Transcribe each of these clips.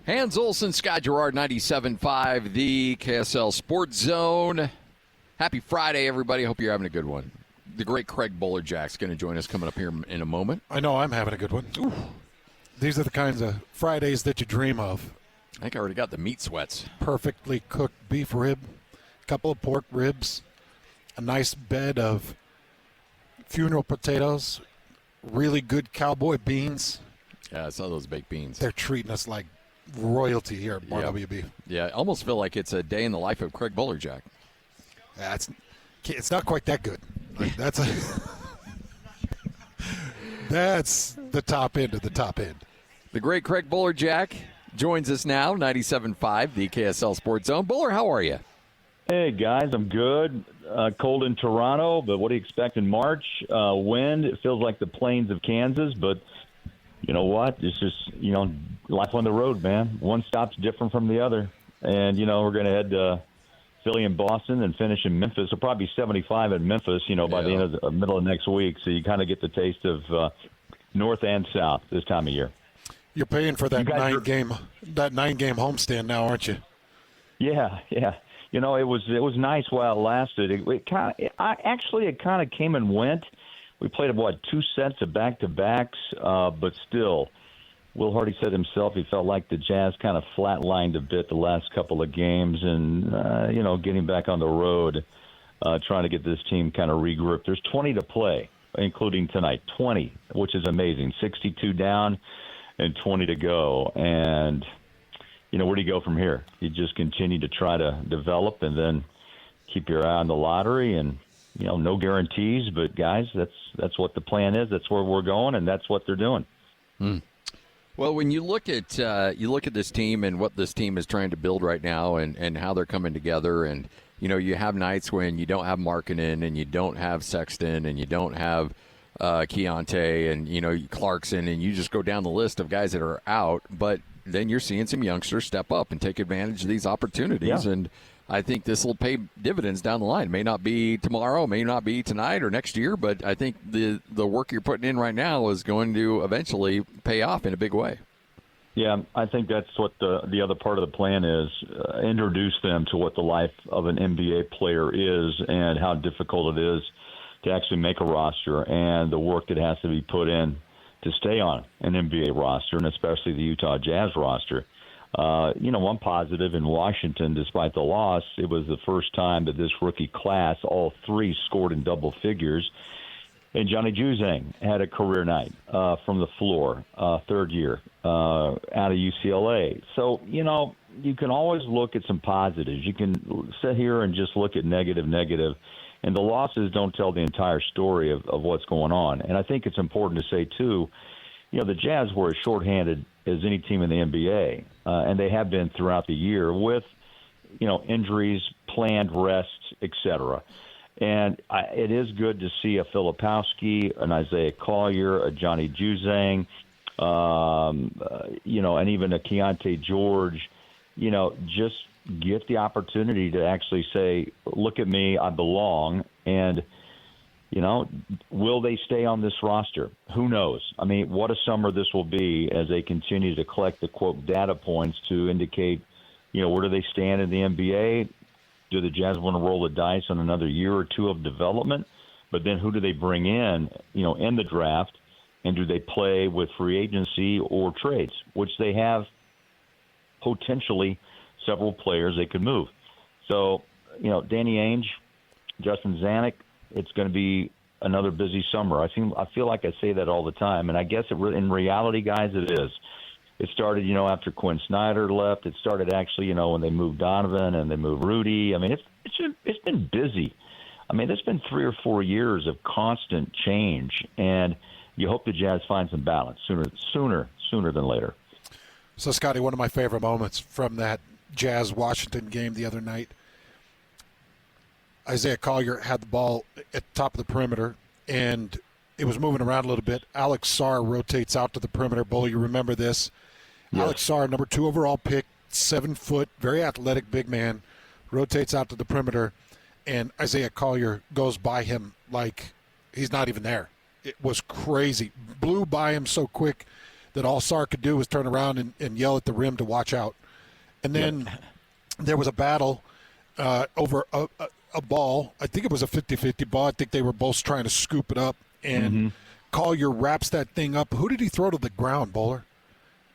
Hans Olsen, Scott Gerard, 97.5, the KSL Sports Zone. Happy Friday, everybody. Hope you're having a good one. The great Craig Bolerjack's going to join us coming up here in a moment. I know I'm having a good one. Ooh. These are the kinds of Fridays that you dream of. I think I already got the meat sweats. Perfectly cooked beef rib, a couple of pork ribs, a nice bed of funeral potatoes, really good cowboy beans. Yeah, I saw those baked beans. They're treating us like royalty here at RWB. Yeah, I almost feel like it's a day in the life of Craig Bolerjack. Yeah, it's not quite that good. Like, that's the top end of the top end. The great Craig Bolerjack joins us now, 97.5, the KSL Sports Zone. Bowler, how are you? Hey, guys, I'm good. Cold in Toronto, but what do you expect in March? Wind, it feels like the plains of Kansas, but you know what? It's just, life on the road, man. One stop's different from the other. And, we're going to head to Philly and Boston and finish in Memphis. It'll probably be 75 in Memphis, by the end of the middle of next week. So you kind of get the taste of north and south this time of year. You're paying for that nine-game homestand now, aren't you? Yeah. It was nice while it lasted. It kind of came and went. We played, 2 sets of back-to-backs, but still, Will Hardy said himself he felt like the Jazz kind of flatlined a bit the last couple of games and, getting back on the road, trying to get this team kind of regrouped. There's 20 to play, including tonight, 20, which is amazing. 62 down and 20 to go. And, where do you go from here? You just continue to try to develop and then keep your eye on the lottery and, no guarantees, but guys, that's what the plan is. That's where we're going, and that's what they're doing. Well, when you look at this team and what this team is trying to build right now, and how they're coming together, and you have nights when you don't have Markkanen and you don't have Sexton and you don't have Keontae and Clarkson, and you just go down the list of guys that are out, but then you're seeing some youngsters step up and take advantage of these opportunities, and I think this will pay dividends down the line. It may not be tomorrow, may not be tonight or next year, but I think the work you're putting in right now is going to eventually pay off in a big way. Yeah, I think that's what the other part of the plan is, introduce them to what the life of an NBA player is and how difficult it is to actually make a roster and the work that has to be put in to stay on an NBA roster, and especially the Utah Jazz roster. One positive in Washington, despite the loss, it was the first time that this rookie class, all three scored in double figures. And Johnny Juzang had a career night from the floor, third year, out of UCLA. So, you can always look at some positives. You can sit here and just look at negative. And the losses don't tell the entire story of what's going on. And I think it's important to say, too, the Jazz were as shorthanded as any team in the NBA, and they have been throughout the year with, injuries, planned rests, etc. And it is good to see a Filipowski, an Isaiah Collier, a Johnny Juzang, and even a Keontae George, just get the opportunity to actually say, look at me, I belong, and will they stay on this roster? Who knows? I mean, what a summer this will be as they continue to collect the, quote, data points to indicate, where do they stand in the NBA? Do the Jazz want to roll the dice on another year or two of development? But then who do they bring in, in the draft? And do they play with free agency or trades, which they have potentially several players they could move. So, Danny Ainge, Justin Zanuck, it's going to be another busy summer. I feel like I say that all the time, and I guess in reality, guys, it is. It started, after Quinn Snyder left. It started actually, when they moved Donovan and they moved Rudy. I mean, it's been busy. I mean, it's been 3 or 4 years of constant change, and you hope the Jazz find some balance sooner than later. So, Scotty, one of my favorite moments from that Jazz-Washington game the other night, Isaiah Collier had the ball at the top of the perimeter, and it was moving around a little bit. Alex Sarr rotates out to the perimeter. Bull, you remember this. Yes. Alex Sarr, number 2 overall pick, 7 foot, very athletic big man, rotates out to the perimeter, and Isaiah Collier goes by him like he's not even there. It was crazy. Blew by him so quick that all Sarr could do was turn around and yell at the rim to watch out. And then there was a battle over a ball. I think it was a 50-50 ball. I think they were both trying to scoop it up. And Collier wraps that thing up. Who did he throw to the ground, Bowler?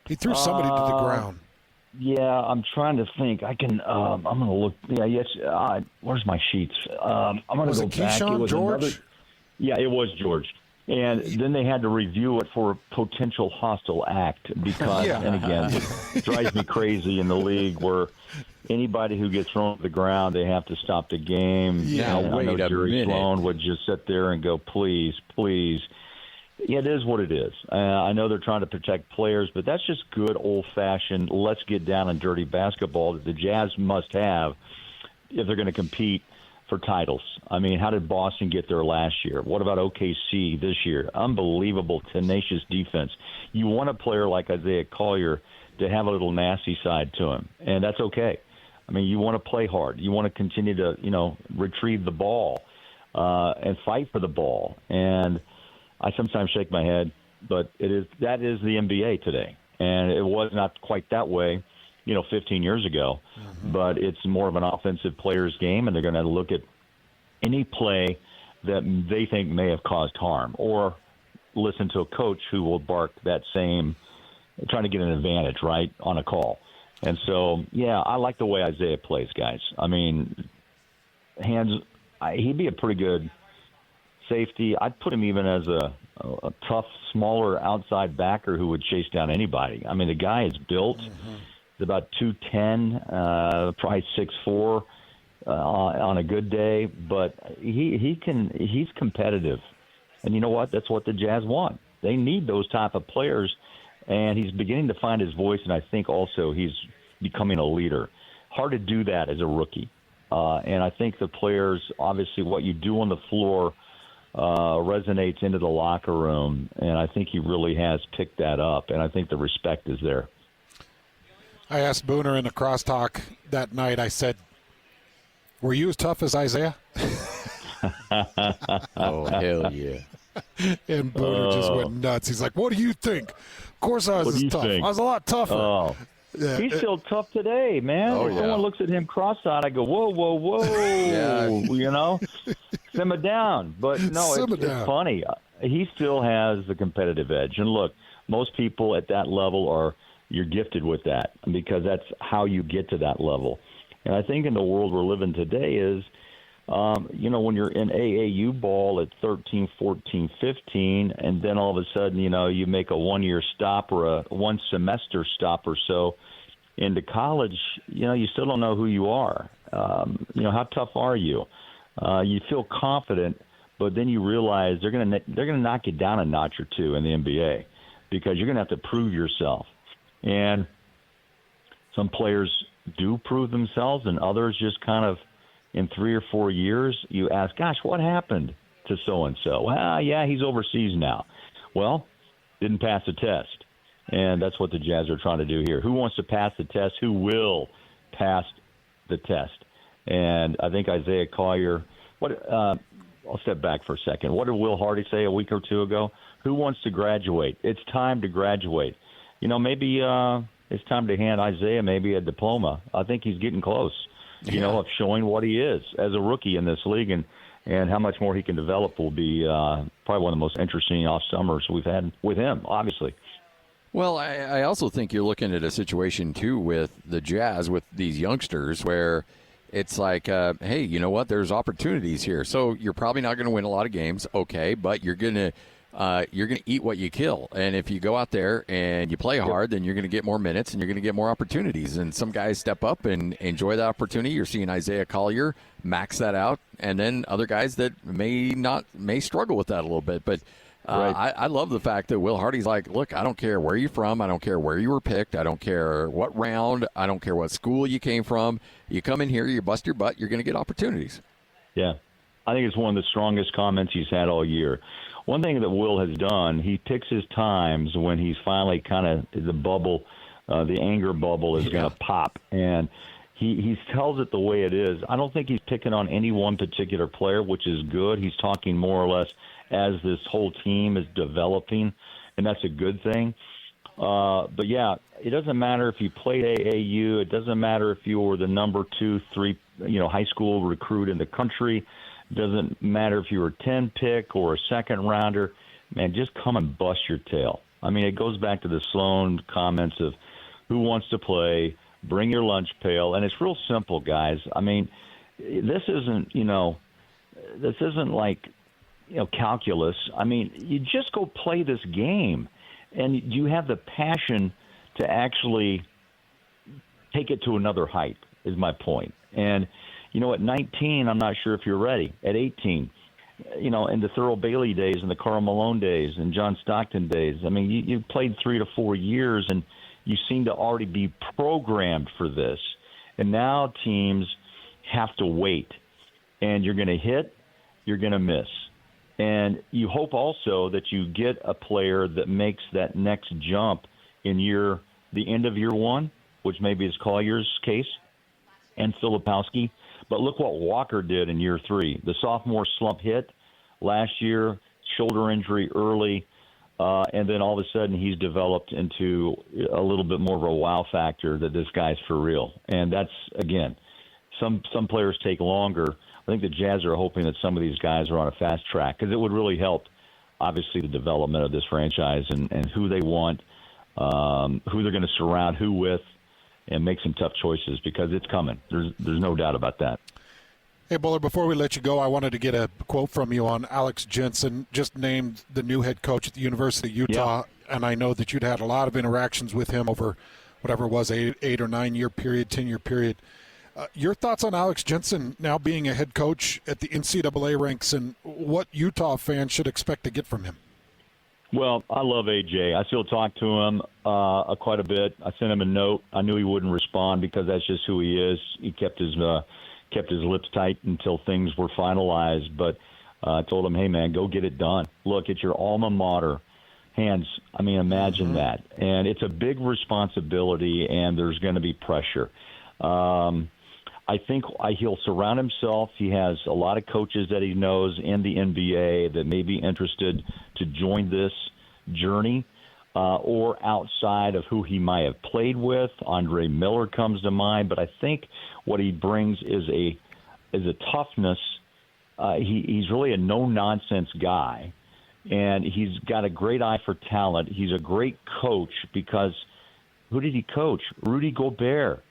He threw somebody to the ground. Yeah, I'm trying to think. I can. I'm going to look. Yeah, yes. Where's my sheets? I'm going to go back. Keyshawn, it was George? Yeah, it was George. And then they had to review it for a potential hostile act because, and again, it drives me crazy in the league where anybody who gets thrown to the ground, they have to stop the game. Yeah, and wait I know a Jerry minute. Sloan would just sit there and go, please, please. Yeah, it is what it is. I know they're trying to protect players, but that's just good old-fashioned let's get down and dirty basketball that the Jazz must have if they're going to compete for titles. I mean, how did Boston get there last year? What about OKC this year? Unbelievable, tenacious defense. You want a player like Isaiah Collier to have a little nasty side to him, and that's okay. I mean, you want to play hard. You want to continue to, retrieve the ball and fight for the ball. And I sometimes shake my head, but that is the NBA today. And it was not quite that way, 15 years ago. But it's more of an offensive player's game, and they're going to look at any play that they think may have caused harm or listen to a coach who will bark that same, trying to get an advantage, right, on a call. And so, yeah, I like the way Isaiah plays, guys. I mean, he'd be a pretty good safety. I'd put him even as a tough, smaller outside backer who would chase down anybody. I mean, the guy is built. He's about 210, probably 6'4", on a good day, but he's competitive. And you know what? That's what the Jazz want. They need those type of players, and he's beginning to find his voice, and I think also he's becoming a leader. Hard to do that as a rookie. And I think the players, obviously what you do on the floor resonates into the locker room, and I think he really has picked that up, and I think the respect is there. I asked Booner in the crosstalk that night, I said, were you as tough as Isaiah? Oh, hell yeah. And Booner just went nuts. He's like, what do you think? Of course I was as tough. Think? I was a lot tougher. Oh. Yeah. He's still tough today, man. Oh, If yeah. someone looks at him cross-eyed, I go, whoa, whoa, whoa, Yeah. simmer down. But no, Simmer it's down. funny. He still has the competitive edge. And look, most people at that level you're gifted with that because that's how you get to that level. And I think in the world we're living today is, when you're in AAU ball at 13, 14, 15, and then all of a sudden, you make a one-year stop or a one-semester stop or so into college, you still don't know who you are. How tough are you? You feel confident, but then you realize they're going to knock you down a notch or two in the NBA because you're going to have to prove yourself. And some players do prove themselves, and others just kind of, in 3 or 4 years, you ask, gosh, what happened to so-and-so? Well, yeah, he's overseas now. Well, didn't pass the test. And that's what the Jazz are trying to do here. Who wants to pass the test? Who will pass the test? And I think Isaiah Collier, I'll step back for a second. What did Will Hardy say a week or two ago? Who wants to graduate? It's time to graduate. Maybe it's time to hand Isaiah maybe a diploma. I think he's getting close, of showing what he is as a rookie in this league. And how much more he can develop will be probably one of the most interesting off summers we've had with him, obviously. Well, I also think you're looking at a situation, too, with the Jazz, with these youngsters, where it's like, hey, you know what? There's opportunities here. So you're probably not going to win a lot of games, okay, but you're going to eat what you kill. And if you go out there and you play hard, then you're going to get more minutes and you're going to get more opportunities. And some guys step up and enjoy that opportunity. You're seeing Isaiah Collier max that out, and then other guys that may struggle with that a little bit. But I love the fact that Will Hardy's like, look, I don't care where you're from. I don't care where you were picked. I don't care what round. I don't care what school you came from. You come in here, you bust your butt, you're going to get opportunities. Yeah. I think it's one of the strongest comments he's had all year. One thing that Will has done, he picks his times when he's finally kind of the bubble, the anger bubble is going to pop. And he tells it the way it is. I don't think he's picking on any one particular player, which is good. He's talking more or less as this whole team is developing, and that's a good thing. But yeah, it doesn't matter if you played AAU. It doesn't matter if you were the number 2, 3, high school recruit in the country. It doesn't matter if you were a 10 pick or a second rounder. Man, just come and bust your tail. I mean, it goes back to the Sloan comments of who wants to play, bring your lunch pail, and it's real simple, guys. I mean, this isn't like calculus. I mean, you just go play this game, and you have the passion to actually take it to another height, is my point. And, at 19, I'm not sure if you're ready. At 18, in the Thurl Bailey days and the Karl Malone days and John Stockton days, I mean, you played 3 to 4 years, and you seem to already be programmed for this. And now teams have to wait. And you're going to hit, you're going to miss. And you hope also that you get a player that makes that next jump in the end of year 1, which maybe is Collier's case, and Filipowski. But look what Walker did in year 3. The sophomore slump hit last year, shoulder injury early, and then all of a sudden he's developed into a little bit more of a wow factor that this guy's for real. And that's, again, some players take longer. I think the Jazz are hoping that some of these guys are on a fast track because it would really help, obviously, the development of this franchise and who they want, who they're going to surround who with, and make some tough choices because it's coming. There's no doubt about that. Hey, Buller, before we let you go, I wanted to get a quote from you on Alex Jensen, just named the new head coach at the University of Utah, and I know that you'd had a lot of interactions with him over whatever it was, 8 or 9 year period, 10-year period. Your thoughts on Alex Jensen now being a head coach at the NCAA ranks and what Utah fans should expect to get from him? Well, I love AJ. I still talk to him quite a bit. I sent him a note. I knew he wouldn't respond because that's just who he is. He kept his lips tight until things were finalized. But I told him, hey, man, go get it done. Look, it's your alma mater. Imagine that. And it's a big responsibility, and there's going to be pressure. I think he'll surround himself. He has a lot of coaches that he knows in the NBA that may be interested to join this journey or outside of who he might have played with. Andre Miller comes to mind, but I think what he brings is a toughness. He's really a no-nonsense guy, and he's got a great eye for talent. He's a great coach because who did he coach? Rudy Gobert.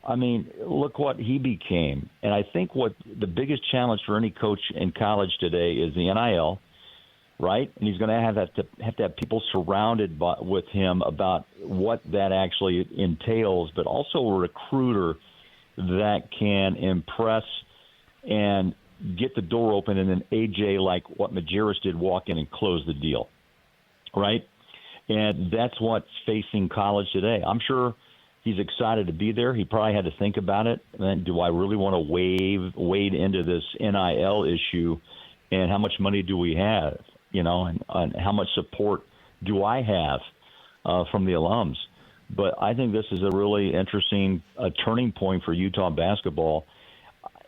I mean, look what he became. And I think what the biggest challenge for any coach in college today is the NIL, right? And he's going to have to have people surrounded with him about what that actually entails, but also a recruiter that can impress and get the door open, and then AJ, like what Majerus did, walk in and close the deal, right? And that's what's facing college today. I'm sure he's excited to be there. He probably had to think about it. And then, do I really want to wade into this NIL issue? And how much money do we have? And how much support do I have from the alums? But I think this is a really interesting turning point for Utah basketball.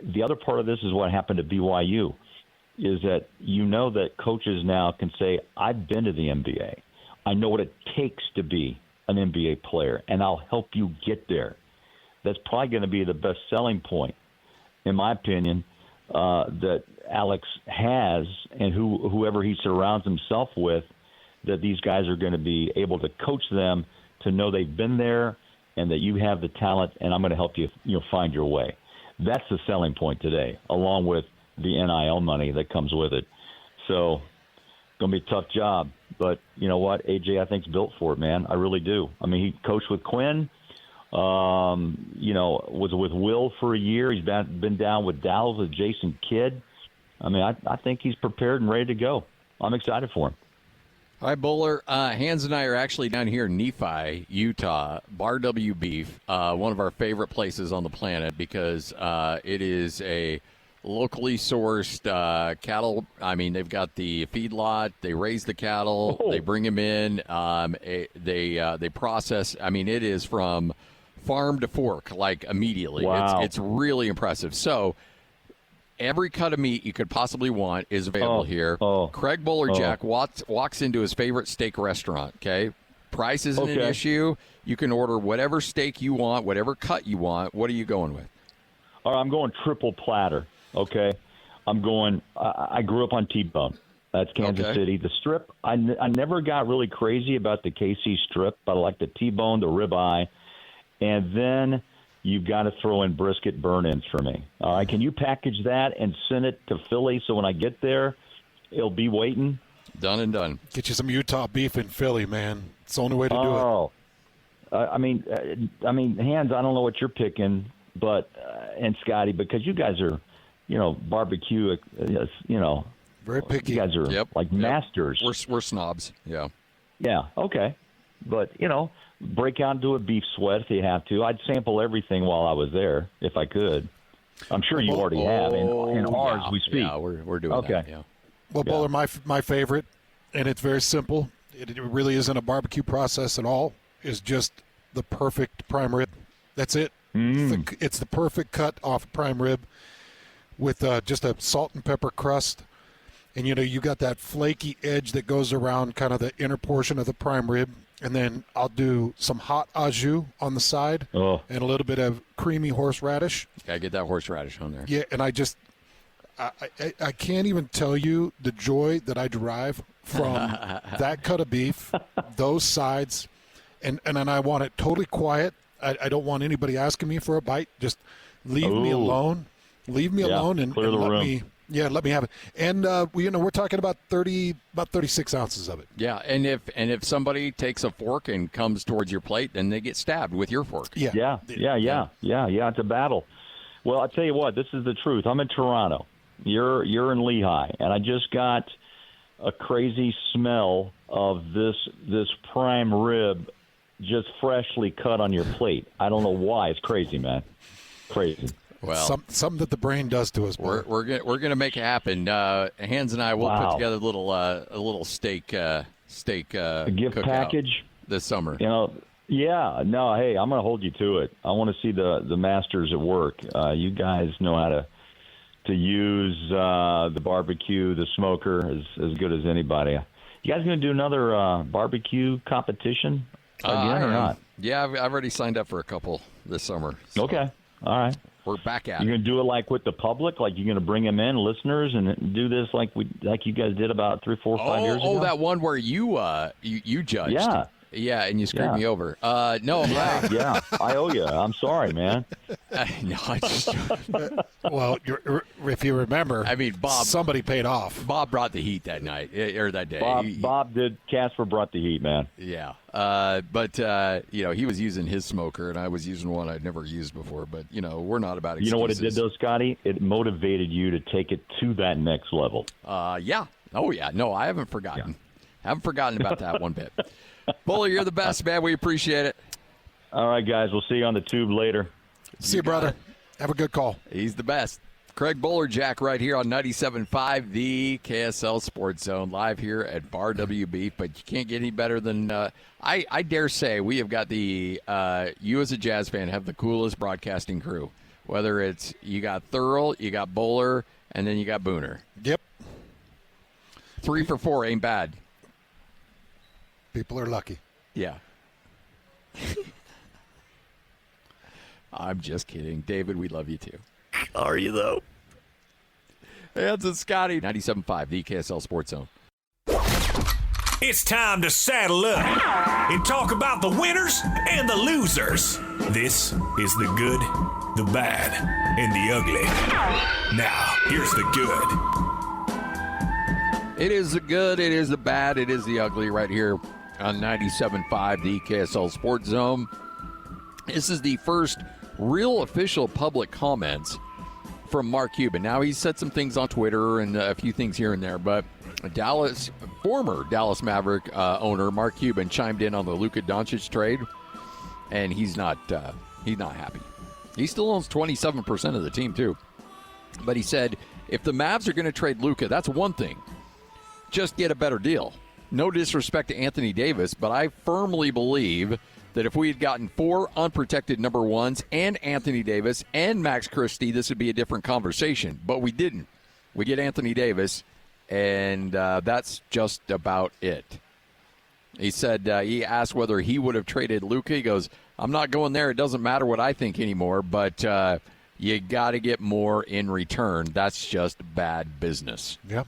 The other part of this is what happened to BYU, is that that coaches now can say, I've been to the NBA. I know what it takes to be an NBA player, and I'll help you get there. That's probably going to be the best selling point, in my opinion, that Alex has, and whoever he surrounds himself with, that these guys are going to be able to coach them to know they've been there and that you have the talent, and I'm going to help you find your way. That's the selling point today, along with the NIL money that comes with it. So it's going to be a tough job. But you know what? AJ, I think, is built for it, man. I really do. I mean, he coached with Quinn, was with Will for a year. He's been down with Dallas with Jason Kidd. I mean, I think he's prepared and ready to go. I'm excited for him. All right, Bowler. Hans and I are actually down here in Nephi, Utah, Bar W Beef, one of our favorite places on the planet because it is a locally sourced cattle. I mean, they've got the feedlot. They raise the cattle. They bring them in. They process. I mean, it is from farm to fork, like immediately. Wow. It's really impressive. So every cut of meat you could possibly want is available here. Craig Bolerjack walks into his favorite steak restaurant, okay? Price isn't an issue. You can order whatever steak you want, whatever cut you want. What are you going with? All right, I'm going triple platter. Okay, I'm going. I grew up on T-bone. That's Kansas City. The strip. I never got really crazy about the KC strip, but I like the T-bone, the ribeye, and then you've got to throw in brisket burn-ins for me. All right, can you package that and send it to Philly so when I get there, it'll be waiting? Done and done. Get you some Utah beef in Philly, man. It's the only way to do it. Oh, I mean, Hans, I don't know what you're picking, but and Scotty, because you guys are, barbecue, very picky. You guys are like masters. We're snobs. Yeah. Yeah. Okay. But break out into a beef sweat if you have to. I'd sample everything while I was there if I could. I'm sure you already have. In ours, we speak. Yeah, we're doing that. Yeah. Well, Bowler, my favorite, and it's very simple. It really isn't a barbecue process at all. Is just the perfect prime rib. That's it. It's the perfect cut off prime rib with just a salt and pepper crust. And, you got that flaky edge that goes around kind of the inner portion of the prime rib. And then I'll do some hot au jus on the side and a little bit of creamy horseradish. Gotta get that horseradish on there. Yeah, and I can't even tell you the joy that I derive from that cut of beef, those sides, and then I want it totally quiet. I don't want anybody asking me for a bite. Just leave me alone. Leave me alone and let me. Yeah, let me have it. And we're talking about 36 ounces of it. Yeah, and if somebody takes a fork and comes towards your plate, then they get stabbed with your fork. Yeah. It's a battle. Well, I tell you what, this is the truth. I'm in Toronto. You're in Lehigh, and I just got a crazy smell of this prime rib just freshly cut on your plate. I don't know why. It's crazy, man. Crazy. Well, something that the brain does to us. We're gonna make it happen. Hans and I will put together a little steak a gift package this summer. Yeah. No, hey, I'm gonna hold you to it. I want to see the masters at work. You guys know how to use the barbecue, the smoker as good as anybody. You guys gonna do another barbecue competition again or not? Yeah, I've already signed up for a couple this summer. So. Okay. All right. We're back at it. You're going to do it like with the public? Like you're going to bring them in, listeners, and do this like you guys did about 3, 4, 5 years ago? Oh, that one where you judged. Yeah. Yeah, and you screwed me over. No. Yeah. I owe you. I'm sorry, man. No, I just... Well, if you remember, Bob... Somebody paid off. Bob brought the heat that night, or that day. Bob did. Casper brought the heat, man. Yeah. But he was using his smoker, and I was using one I'd never used before. But, we're not about excuses. You know what it did, though, Scotty? It motivated you to take it to that next level. Yeah. Oh, yeah. No, I haven't forgotten. Haven't forgotten about that one bit. Buller, you're the best, man. We appreciate it. All right, guys. We'll see you on the tube later. See you, brother. Have a good call. He's the best. Craig Bolerjack right here on 97.5, the KSL Sports Zone, live here at Bar WB. But you can't get any better than I dare say we have got the you as a Jazz fan have the coolest broadcasting crew. Whether it's you got Thurl, you got Bowler, and then you got Booner. Yep. 3 for 4 ain't bad. People are lucky. Yeah. I'm just kidding. David, we love you too. Are you, though? Hans and Scotty. 97.5, the KSL Sports Zone. It's time to saddle up and talk about the winners and the losers. This is the good, the bad, and the ugly. Now, here's the good. It is the good, it is the bad, it is the ugly right here on 97.5, the KSL Sports Zone. This is the first real official public comments from Mark Cuban. Now, he said some things on Twitter and a few things here and there, but former Dallas Maverick owner Mark Cuban chimed in on the Luka Doncic trade, and he's not happy. He still owns 27% of the team, too. But he said, if the Mavs are going to trade Luka, that's one thing. Just get a better deal. No disrespect to Anthony Davis, but I firmly believe that if we had gotten 4 unprotected number ones and Anthony Davis and Max Christie, this would be a different conversation. But we didn't. We get Anthony Davis, and that's just about it. He said he asked whether he would have traded Luka. He goes, I'm not going there. It doesn't matter what I think anymore, but you got to get more in return. That's just bad business. Yep.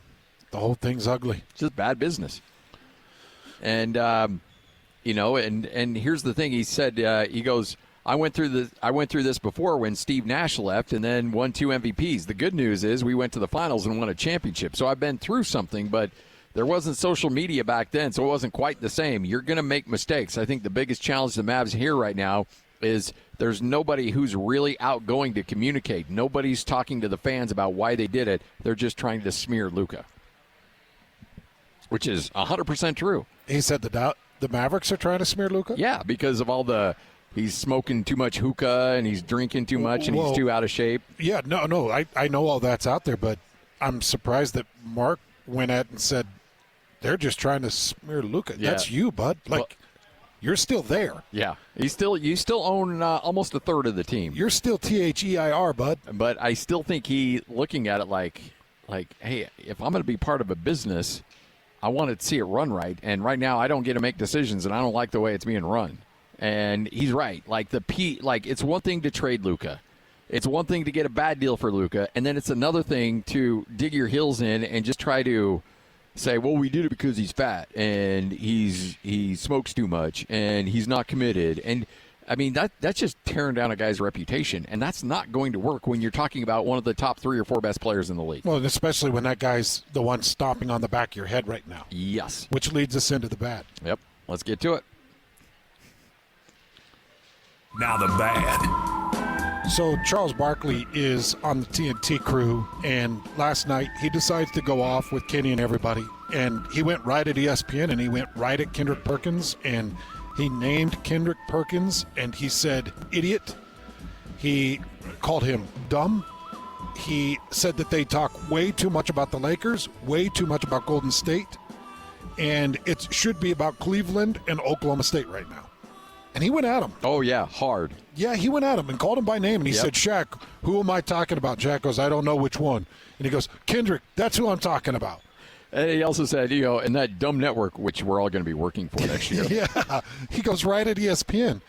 The whole thing's ugly. It's just bad business. And, you know, and here's the thing. He said, he goes, I went through this before when Steve Nash left and then won 2 MVPs. The good news is we went to the finals and won a championship. So I've been through something, but there wasn't social media back then, so it wasn't quite the same. You're going to make mistakes. I think the biggest challenge the Mavs here right now is there's nobody who's really outgoing to communicate. Nobody's talking to the fans about why they did it. They're just trying to smear Luka, which is 100% true. He said the Mavericks are trying to smear Luka? Yeah, because of all he's smoking too much hookah and he's drinking too much and he's too out of shape. Yeah, no, I know all that's out there, but I'm surprised that Mark went at and said they're just trying to smear Luka. Yeah. That's you, bud. You're still there. Yeah, you still own almost a third of the team. You're still THEIR, bud. But I still think he looking at it like, hey, if I'm going to be part of a business, I want to see it run right. And right now, I don't get to make decisions, and I don't like the way it's being run. And he's right. It's one thing to trade Luka. It's one thing to get a bad deal for Luka, and then it's another thing to dig your heels in and just try to say, well, we did it because he's fat and he smokes too much and he's not committed. And I mean that's just tearing down a guy's reputation, and that's not going to work when you're talking about one of the top 3 or 4 best players in the league. Well, and especially when that guy's the one stomping on the back of your head right now. Yes. Which leads us into the bad. Yep. Let's get to it. Now the bad. So Charles Barkley is on the TNT crew, and last night he decides to go off with Kenny and everybody, and he went right at ESPN, and he went right at Kendrick Perkins, and he named Kendrick Perkins, and he said idiot. He called him dumb. He said that they talk way too much about the Lakers, way too much about Golden State, and it should be about Cleveland and Oklahoma State right now. And he went at him. Oh, yeah, hard. Yeah, he went at him and called him by name. And he said, Shaq, who am I talking about? Shaq goes, I don't know which one. And he goes, Kendrick, that's who I'm talking about. And he also said, in that dumb network, which we're all going to be working for next year. Yeah, he goes right at ESPN.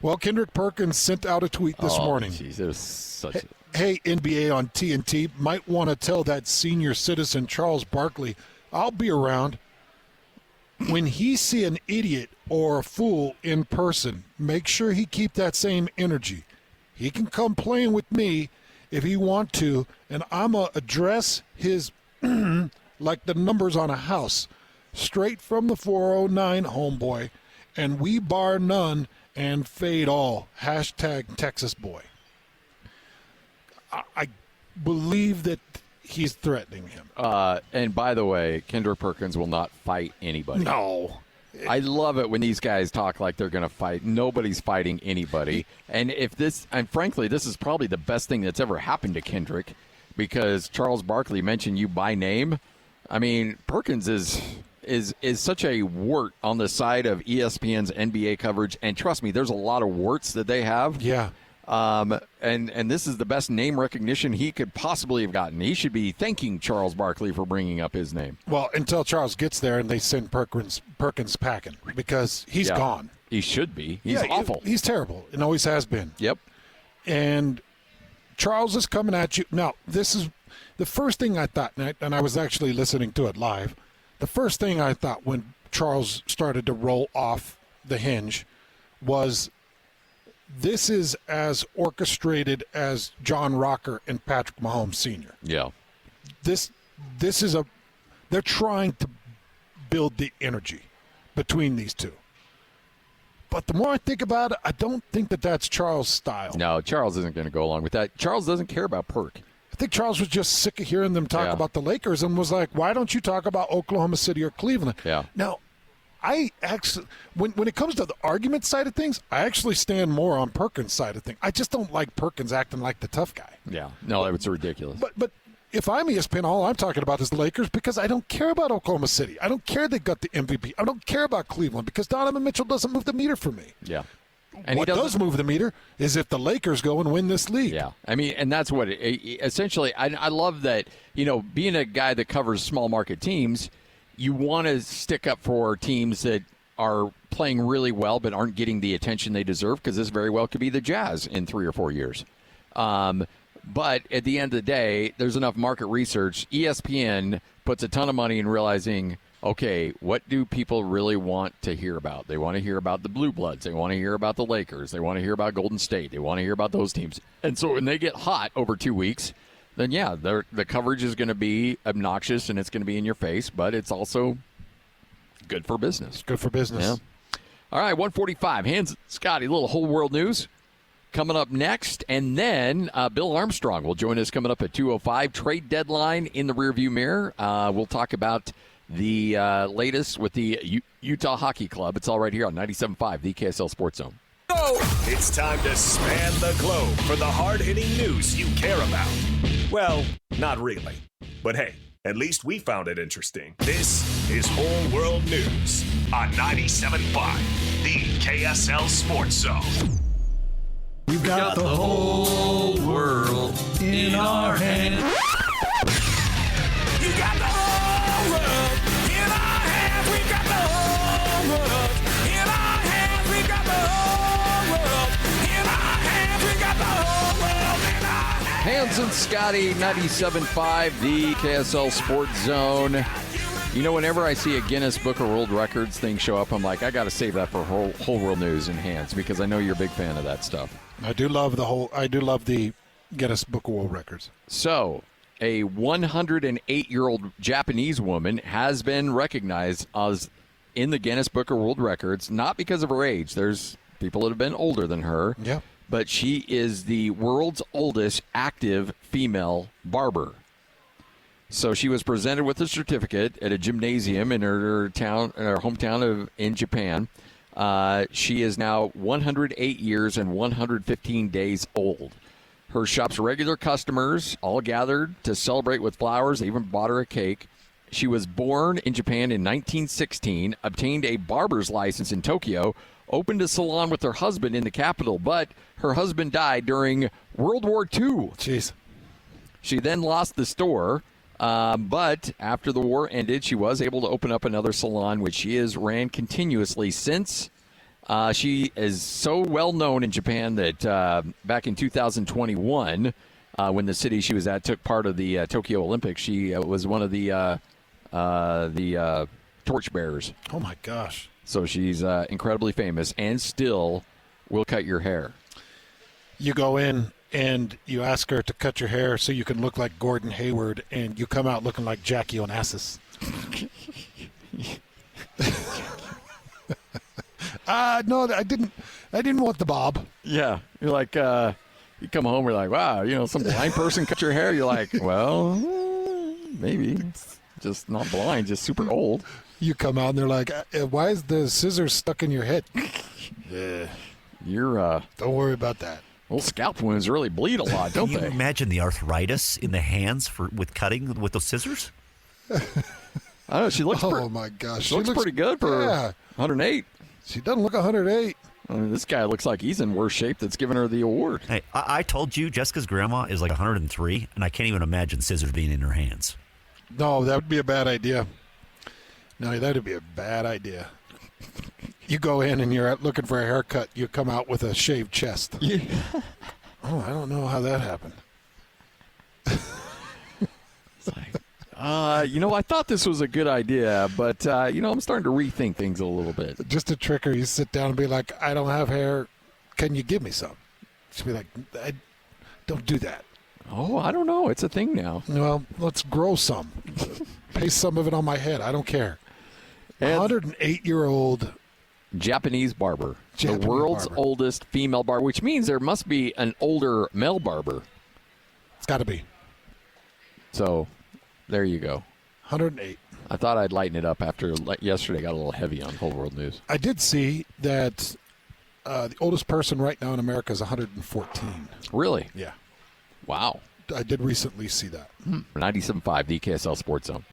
Well, Kendrick Perkins sent out a tweet this morning. Geez, it was such Hey, NBA on TNT, might want to tell that senior citizen, Charles Barkley, I'll be around. When he see an idiot or a fool in person, make sure he keep that same energy. He can come playing with me if he want to, and I'ma address his like the numbers on a house, straight from the 409, homeboy, and we bar none and fade all. Hashtag Texas boy. I believe that he's threatening him. And by the way, Kendrick Perkins will not fight anybody. No. I love it when these guys talk like they're going to fight. Nobody's fighting anybody. And frankly, this is probably the best thing that's ever happened to Kendrick, because Charles Barkley mentioned you by name. I mean, Perkins is such a wart on the side of ESPN's NBA coverage. And trust me, there's a lot of warts that they have. Yeah. And this is the best name recognition he could possibly have gotten. He should be thanking Charles Barkley for bringing up his name. Well, until Charles gets there and they send Perkins packing, because he's gone. He should be. He's awful. He's terrible and always has been. Yep. And Charles is coming at you. Now, this is the first thing I thought, and I was actually listening to it live. The first thing I thought when Charles started to roll off the hinge was, this is as orchestrated as John Rocker and Patrick Mahomes Sr. Yeah. This is they're trying to build the energy between these two. But the more I think about it, I don't think that that's Charles' style. No, Charles isn't going to go along with that. Charles doesn't care about Perk. I think Charles was just sick of hearing them talk about the Lakers and was like, why don't you talk about Oklahoma City or Cleveland? Yeah. Now, I actually, when it comes to the argument side of things, I actually stand more on Perkins' side of things. I just don't like Perkins acting like the tough guy. Yeah. No, it's ridiculous. But if I'm ESPN, all I'm talking about is the Lakers, because I don't care about Oklahoma City. I don't care they got the MVP. I don't care about Cleveland, because Donovan Mitchell doesn't move the meter for me. Yeah. And what does move the meter is if the Lakers go and win this league. Yeah. I mean, and that's what essentially, I love that, being a guy that covers small market teams, you want to stick up for teams that are playing really well but aren't getting the attention they deserve, because this very well could be the Jazz in 3 or 4 years. But at the end of the day, there's enough market research. ESPN puts a ton of money in realizing, okay, what do people really want to hear about? They want to hear about the Blue Bloods. They want to hear about the Lakers. They want to hear about Golden State. They want to hear about those teams. And so when they get hot over 2 weeks, then, yeah, the coverage is going to be obnoxious and it's going to be in your face, but it's also good for business. Good for business. Yeah. All right, 145. Hans, Scotty, a little whole world news coming up next. And then Bill Armstrong will join us coming up at 2:05. Trade deadline in the rearview mirror. We'll talk about the latest with the Utah Hockey Club. It's all right here on 97.5, the KSL Sports Zone. It's time to span the globe for the hard-hitting news you care about. Well, not really. But hey, at least we found it interesting. This is Whole World News on 97.5, the KSL Sports Zone. We've got the whole world in our hands. You got the whole world in our hands. We've got the whole world in our hands. We've got the whole world in our hands. We've got the whole world in our hands. Hans and Scotty, 97.5, the KSL Sports Zone. You know, whenever I see a Guinness Book of World Records thing show up, I'm like, I got to save that for whole world news and Hans, because I know you're a big fan of that stuff. I do love the Guinness Book of World Records. So, a 108-year-old Japanese woman has been recognized as in the Guinness Book of World Records, not because of her age. There's people that have been older than her. Yeah. But she is the world's oldest active female barber. So she was presented with a certificate at a gymnasium in her hometown in Japan. She is now 108 years and 115 days old. Her shop's regular customers all gathered to celebrate with flowers. They even bought her a cake. She was born in Japan in 1916, obtained a barber's license in Tokyo, opened a salon with her husband in the capital, but her husband died during World War II. Jeez. She then lost the store. But after the war ended, she was able to open up another salon, which she has ran continuously since. She is so well known in Japan that back in 2021, when the city she was at took part of the Tokyo Olympics, she was one of the torchbearers. Oh, my gosh. So she's incredibly famous and still will cut your hair. You go in and you ask her to cut your hair so you can look like Gordon Hayward, and you come out looking like Jackie Onassis. No, I didn't want the bob. Yeah, you're like, you come home, you're like, wow, some blind person cut your hair. You're like, well, maybe it's just not blind, just super old. You come out and they're like, why is the scissors stuck in your head? You're Don't worry about that. Well, scalp wounds really bleed a lot, don't Can they? you imagine the arthritis in the hands with cutting with those scissors? I don't know. She looks. My gosh, She looks pretty good for 108. She doesn't look 108. I mean, this guy looks like he's in worse shape. That's giving her the award. Hey, I told you Jessica's grandma is like 103, and I can't even imagine scissors being in her hands. No, that would be a bad idea. No, that would be a bad idea. You go in and you're out looking for a haircut. You come out with a shaved chest. Yeah. Oh, I don't know how that happened. It's like, I thought this was a good idea, but, I'm starting to rethink things a little bit. Just to trick her, you sit down and be like, I don't have hair. Can you give me some? She'll be like, don't do that. Oh, I don't know. It's a thing now. Well, let's grow some. Paste some of it on my head. I don't care. 108-year-old Japanese barber. Japanese the world's barber. oldest female barber, which means there must be an older male barber. It's got to be. So, there you go. 108. I thought I'd lighten it up after yesterday got a little heavy on Whole World News. I did see that the oldest person right now in America is 114. Really? Yeah. Wow. I did recently see that. 97.5, the KSL Sports Zone.